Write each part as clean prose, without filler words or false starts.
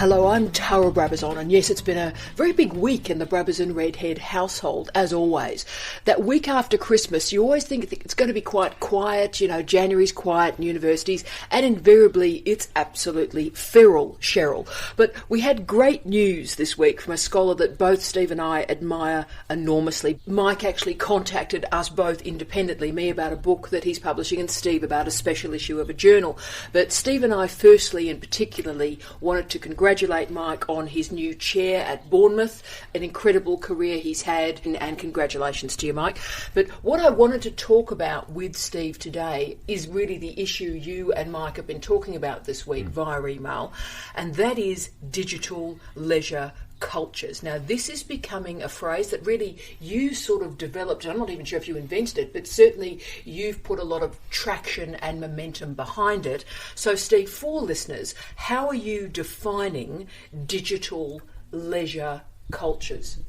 Hello, I'm Tara Brabazon, and yes, it's been a very big week in the Brabazon Redhead household, as always. That week after Christmas, you always think it's going to be quite quiet, you know, January's quiet in universities, and invariably it's absolutely feral, Cheryl. But we had great news this week from a scholar that both Steve and I admire enormously. Mike actually contacted us both independently, me about a book that he's publishing and Steve about a special issue of a journal. But Steve and I firstly and particularly wanted to congratulate Mike on his new chair at Bournemouth, an incredible career he's had, and congratulations to you, Mike. But what I wanted to talk about with Steve today is really the issue you and Mike have been talking about this week via email, and that is digital leisure cultures. Now, this is becoming a phrase that really you sort of developed, and I'm not even sure if you invented it, but certainly you've put a lot of traction and momentum behind it. So, Steve, for listeners, how are you defining digital leisure cultures?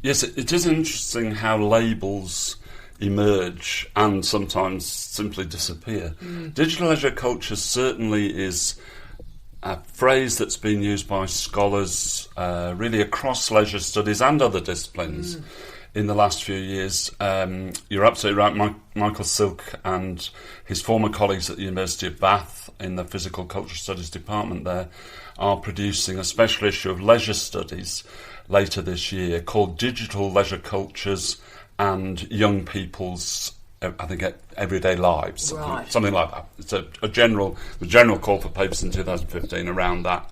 Yes, it is interesting how labels emerge and sometimes simply disappear. Digital leisure culture certainly is a phrase that's been used by scholars really across leisure studies and other disciplines in the last few years. You're absolutely right. Michael Silk and his former colleagues at the University of Bath in the Physical Cultural Studies department there are producing a special issue of leisure studies later this year called Digital Leisure Cultures and Young People's Everyday Lives, right. Something like that. It's the general call for papers in 2015 around that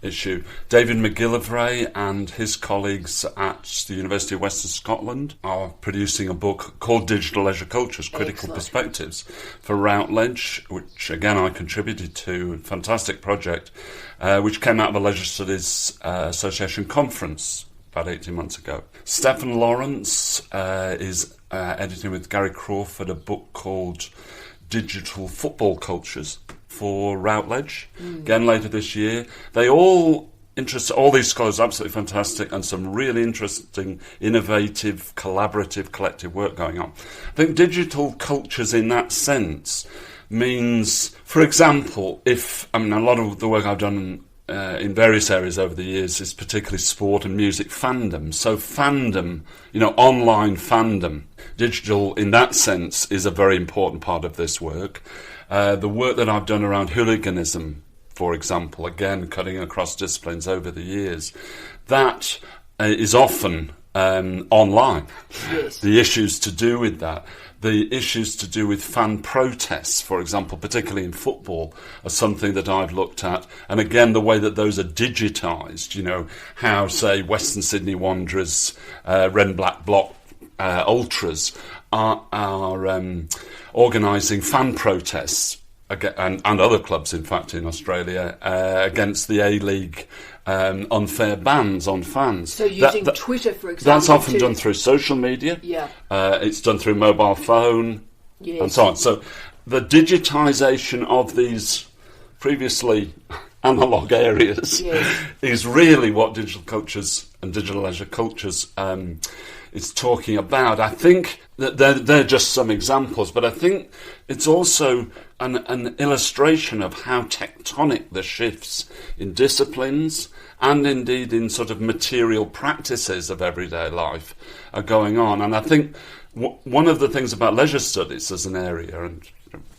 issue. David McGillivray and his colleagues at the University of Western Scotland are producing a book called Digital Leisure Cultures, Critical Perspectives for Routledge, which again I contributed to, a fantastic project, which came out of a Leisure Studies Association conference about 18 months ago. Stephen Lawrence is editing with Gary Crawford a book called Digital Football Cultures for Routledge, again later this year. They all these scholars are absolutely fantastic, and some really interesting, innovative, collaborative, collective work going on. I think digital cultures in that sense means, for example, a lot of the work I've done in various areas over the years is particularly sport and music fandom. So fandom, online fandom, digital in that sense is a very important part of this work. The work that I've done around hooliganism, for example, again cutting across disciplines over the years, that is often online. Yes. The issues to do with that. The issues to do with fan protests, for example, particularly in football, are something that I've looked at. And again, the way that those are digitised, how, say, Western Sydney Wanderers, Red and Black Bloc ultras are organising fan protests, and other clubs, in fact, in Australia, against the A-League unfair bans on fans. So using Twitter, for example. That's often done through social media. Yeah. It's done through mobile phone, yes, and so on. So the digitisation of these previously analogue areas is really what digital cultures and digital leisure cultures is talking about. I think that they're just some examples, but I think it's also an illustration of how tectonic the shifts in disciplines and indeed in sort of material practices of everyday life are going on. And I think one of the things about leisure studies as an area, and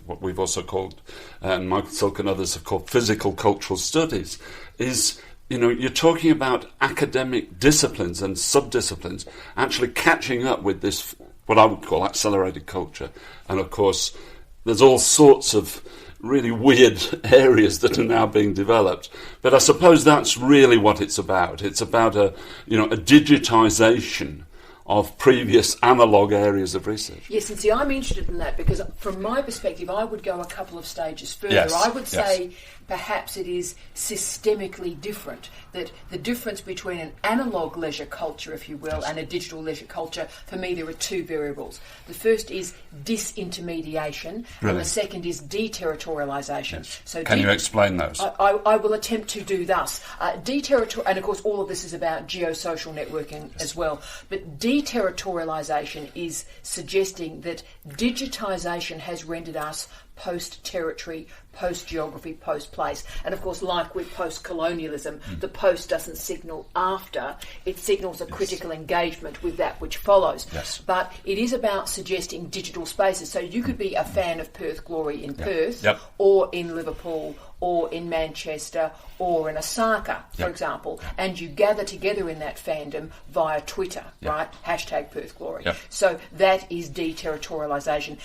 what we've also called, and Michael Silk and others have called physical cultural studies, is you're talking about academic disciplines and sub-disciplines actually catching up with this, what I would call accelerated culture. And of course, there's all sorts of really weird areas that are now being developed. But I suppose that's really what it's about. It's about a digitisation of previous analogue areas of research. Yes, and see, I'm interested in that because from my perspective, I would go a couple of stages further. Yes, I would say perhaps it is systemically different, that the difference between an analogue leisure culture, if you will, and a digital leisure culture, for me there are two variables. The first is disintermediation, and the second is deterritorialisation. Yes. So Can you explain those? I will attempt to do thus. And of course all of this is about geosocial networking as well, but deterritorialisation is suggesting that digitisation has rendered us post-territory, post-geography, post-place. And of course, like with post-colonialism, the post doesn't signal after, it signals a critical engagement with that which follows. Yes. But it is about suggesting digital spaces. So you could be a fan of Perth Glory in Perth, or in Liverpool, or in Manchester, or in Osaka, for example, and you gather together in that fandom via Twitter, right? Hashtag Perth Glory. So that is deterritorialisation.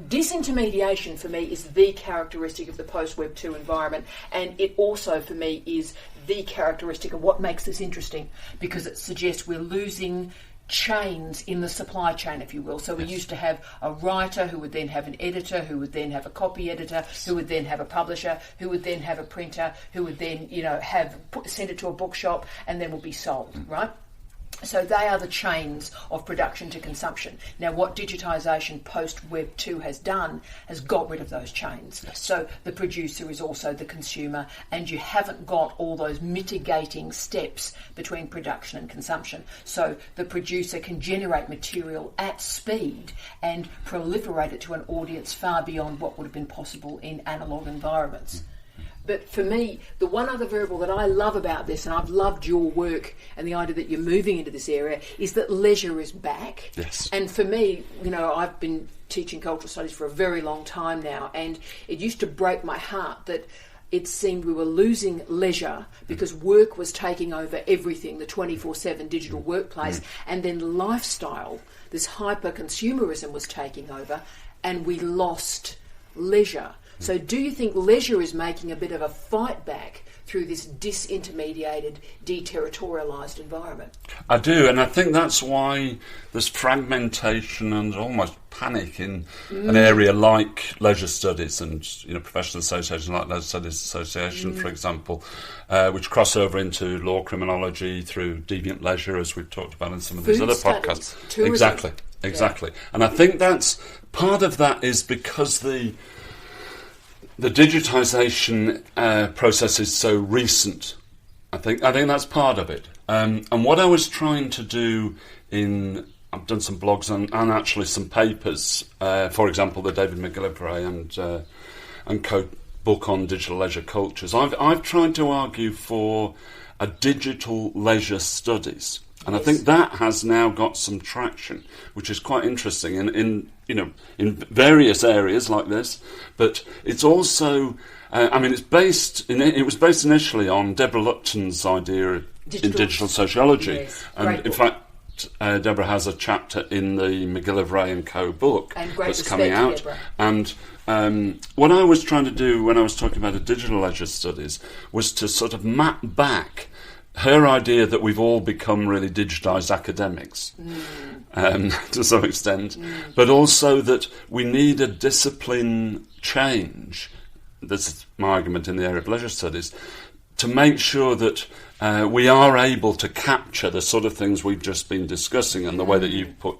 Disintermediation for me is the characteristic of the post-Web 2 environment, and it also for me is the characteristic of what makes this interesting, because it suggests we're losing chains in the supply chain, if you will. So we used to have a writer who would then have an editor, who would then have a copy editor, who would then have a publisher, who would then have a printer, who would then, send it to a bookshop and then would be sold, right? So they are the chains of production to consumption. Now, what digitisation post-Web 2 has done has got rid of those chains. So the producer is also the consumer, and you haven't got all those mitigating steps between production and consumption. So the producer can generate material at speed and proliferate it to an audience far beyond what would have been possible in analogue environments. But for me, the one other variable that I love about this, and I've loved your work and the idea that you're moving into this area, is that leisure is back. Yes. And for me, I've been teaching cultural studies for a very long time now, and it used to break my heart that it seemed we were losing leisure because work was taking over everything, the 24/7 digital workplace, and then lifestyle, this hyper-consumerism was taking over, and we lost leisure. So do you think leisure is making a bit of a fight back through this disintermediated, deterritorialised environment? I do, and I think that's why there's fragmentation and almost panic in an area like leisure studies and professional associations like Leisure Studies Association, for example, which cross over into law criminology through deviant leisure, as we've talked about in some of these other podcasts. Tourism. Exactly. And I think that's part of that is because the digitisation process is so recent. I think that's part of it. And what I was trying to do I've done some blogs and actually some papers, for example, the David McGillivray and co book on digital leisure cultures. I've tried to argue for a digital leisure studies. And I think that has now got some traction, which is quite interesting in various areas like this. But it's also, it was based initially on Deborah Lupton's idea in digital sociology. Yes, and in fact, Deborah has a chapter in the McGillivray and Co book that's coming out. Deborah. And what I was trying to do when I was talking about the digital leisure studies was to sort of map back her idea that we've all become really digitised academics to some extent, but also that we need a discipline change, this is my argument in the area of leisure studies, to make sure that we are able to capture the sort of things we've just been discussing and the way that you've put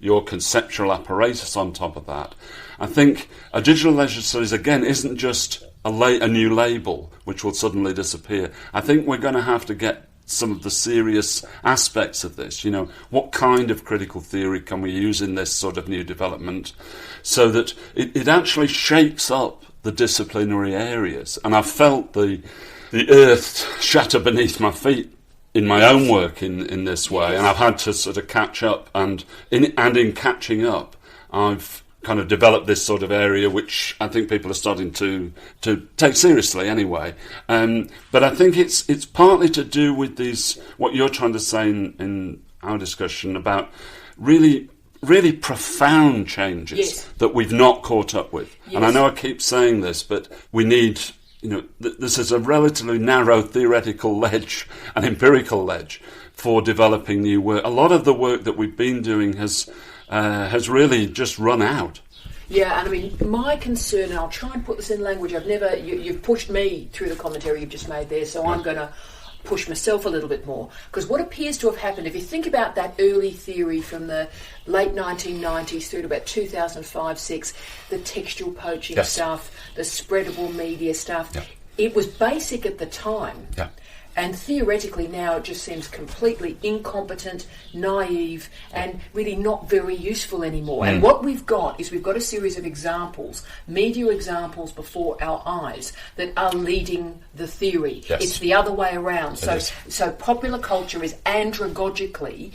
your conceptual apparatus on top of that. I think a digital leisure studies, again, isn't just a new label which will suddenly disappear. I think we're going to have to get some of the serious aspects of this. What kind of critical theory can we use in this sort of new development so that it actually shapes up the disciplinary areas? And I've felt the earth shatter beneath my feet in my own work in this way, and I've had to sort of catch up, and in catching up, I've kind of developed this sort of area which I think people are starting to take seriously anyway. But I think it's partly to do with these, what you're trying to say in our discussion about really, really profound changes that we've not caught up with. And I know I keep saying this, but we need, this is a relatively narrow theoretical ledge, an empirical ledge for developing new work. A lot of the work that we've been doing has really just run out. Yeah, and my concern, and I'll try and put this in language, you've pushed me through the commentary you've just made there, so I'm going to push myself a little bit more. Because what appears to have happened, if you think about that early theory from the late 1990s through to about 2005-06, the textual poaching stuff, the spreadable media stuff, it was basic at the time. And theoretically now it just seems completely incompetent, naive, and really not very useful anymore. And what we've got is we've got a series of examples, media examples before our eyes that are leading the theory. Yes. It's the other way around. So popular culture is andragogically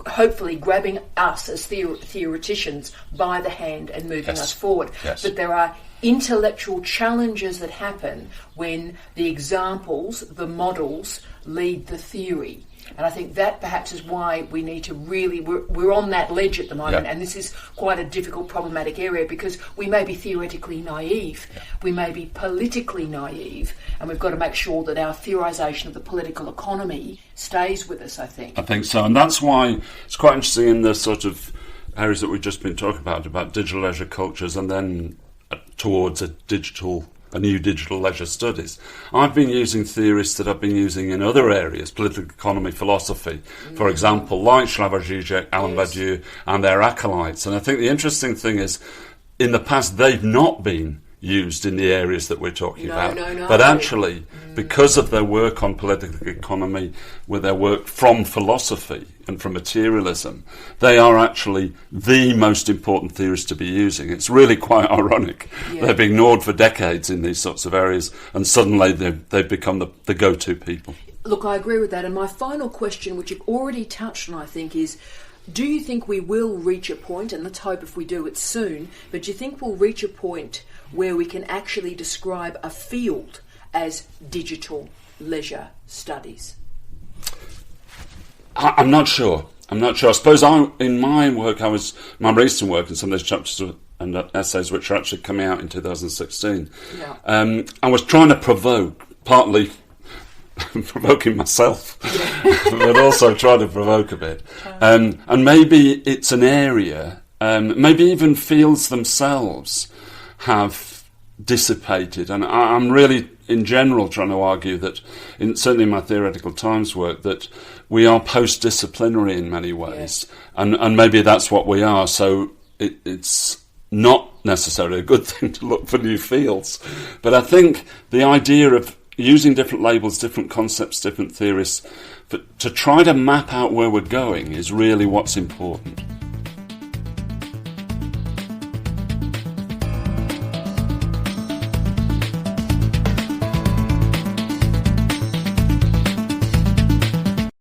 hopefully grabbing us as theoreticians by the hand and moving us forward. Yes. But there are intellectual challenges that happen when the examples, the models, lead the theory. And I think that perhaps is why we need to really, we're on that ledge at the moment, and this is quite a difficult, problematic area, because we may be theoretically naive, we may be politically naive, and we've got to make sure that our theorisation of the political economy stays with us, I think. I think so, and that's why it's quite interesting in the sort of areas that we've just been talking about digital leisure cultures, and then towards a new digital leisure studies. I've been using theories that I've been using in other areas, political economy, philosophy, for example, like Slavoj Žižek, Alain Badiou, and their acolytes. And I think the interesting thing is, in the past, they've not been used in the areas that we're talking about. But actually, because of their work on political economy, with their work from philosophy and from materialism, they are actually the most important theorists to be using. It's really quite ironic. They've been ignored for decades in these sorts of areas, and suddenly they've become the go-to people. Look, I agree with that. And my final question, which you've already touched on, I think, is, do you think we will reach a point, and let's hope if we do it soon, but do you think we'll reach a point where we can actually describe a field as digital leisure studies? I'm not sure. I suppose in my recent work, in some of these chapters and essays which are actually coming out in 2016, I was trying to provoke, partly provoking myself, but also trying to provoke a bit. And maybe it's an area, maybe even fields themselves have dissipated. And I'm really, in general, trying to argue that, certainly in my theoretical times work, that we are post-disciplinary in many ways. And maybe that's what we are. So it's not necessarily a good thing to look for new fields. But I think the idea of using different labels, different concepts, different theories, to try to map out where we're going is really what's important.